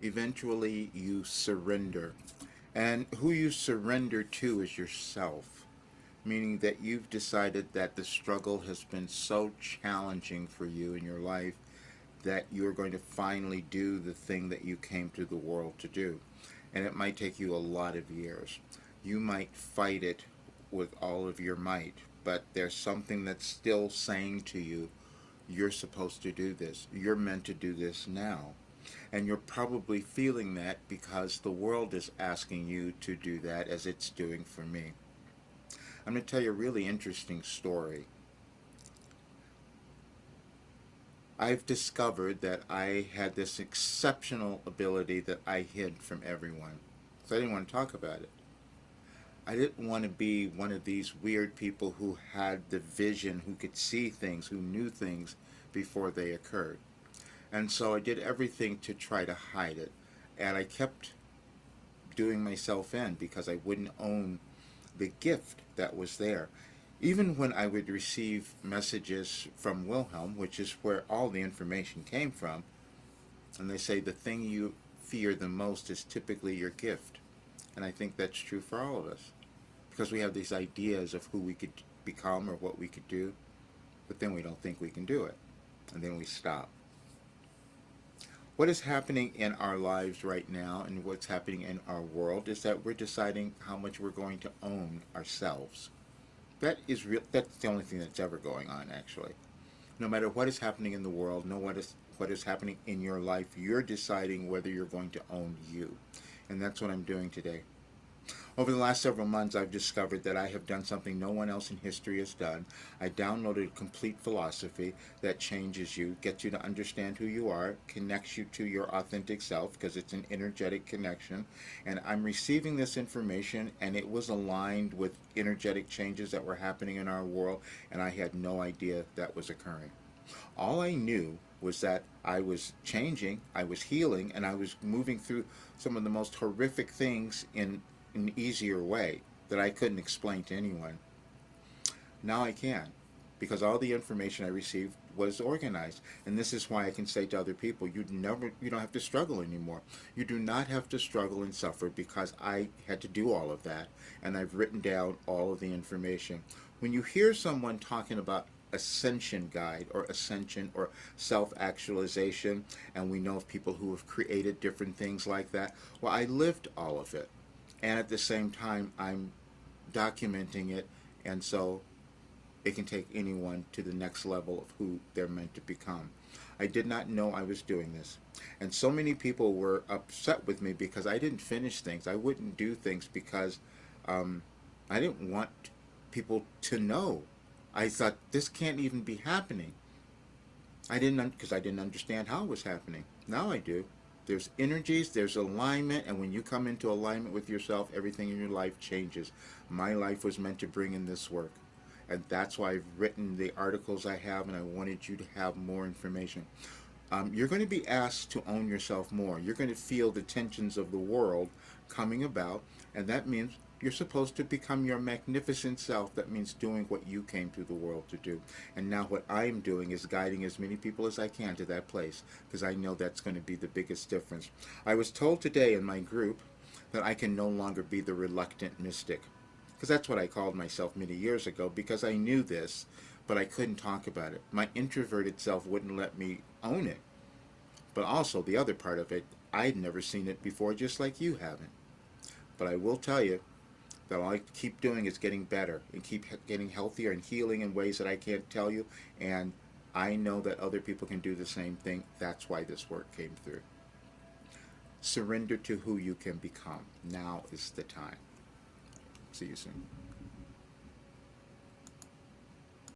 Eventually, you surrender. And who you surrender to is yourself, meaning that you've decided that the struggle has been so challenging for you in your life that you're going to finally do the thing that you came to the world to do. And it might take you a lot of years. You might fight it with all of your might, but there's something that's still saying to you, you're supposed to do this. You're meant to do this now. And you're probably feeling that because the world is asking you to do that as it's doing for me. I'm going to tell you a really interesting story. I've discovered that I had this exceptional ability that I hid from everyone. So I didn't want to talk about it. I didn't want to be one of these weird people who had the vision, who could see things, who knew things before they occurred. And so I did everything to try to hide it. And I kept doing myself in because I wouldn't own the gift that was there. Even when I would receive messages from Wilhelm, which is where all the information came from, and they say the thing you fear the most is typically your gift. And I think that's true for all of us. Because we have these ideas of who we could become or what we could do, but then we don't think we can do it. And then we stop. What is happening in our lives right now and what's happening in our world is that we're deciding how much we're going to own ourselves. That is real. That's the only thing that's ever going on, actually. No matter what is happening in the world, what is happening in your life, you're deciding whether you're going to own you. And that's what I'm doing today. Over the last several months, I've discovered that I have done something no one else in history has done. I downloaded a complete philosophy that changes you, gets you to understand who you are, connects you to your authentic self because it's an energetic connection. And I'm receiving this information, and it was aligned with energetic changes that were happening in our world, and I had no idea that was occurring. All I knew was that I was changing, I was healing, and I was moving through some of the most horrific things in an easier way that I couldn't explain to anyone. Now I can, because all the information I received was organized. And this is why I can say to other people, you don't have to struggle anymore. You do not have to struggle and suffer because I had to do all of that. And I've written down all of the information. When you hear someone talking about ascension guide or ascension or self-actualization, and we know of people who have created different things like that, well, I lived all of it. And at the same time, I'm documenting it, and so it can take anyone to the next level of who they're meant to become. I did not know I was doing this. And so many people were upset with me because I didn't finish things. I wouldn't do things because I didn't want people to know. I thought, this can't even be happening. Because I didn't understand how it was happening. Now I do. There's energies, there's alignment, and when you come into alignment with yourself, everything in your life changes. My life was meant to bring in this work. And that's why I've written the articles I have, and I wanted you to have more information. You're going to be asked to own yourself more. You're going to feel the tensions of the world coming about, and that means you're supposed to become your magnificent self. That means doing what you came to the world to do. And now what I'm doing is guiding as many people as I can to that place, because I know that's going to be the biggest difference. I was told today in my group that I can no longer be the reluctant mystic, because that's what I called myself many years ago, because I knew this, but I couldn't talk about it. My introverted self wouldn't let me own it. But also, the other part of it, I'd never seen it before, just like you haven't. But I will tell you that all I keep doing is getting better and keep getting healthier and healing in ways that I can't tell you. And I know that other people can do the same thing. That's why this work came through. Surrender to who you can become. Now is the time. See you soon.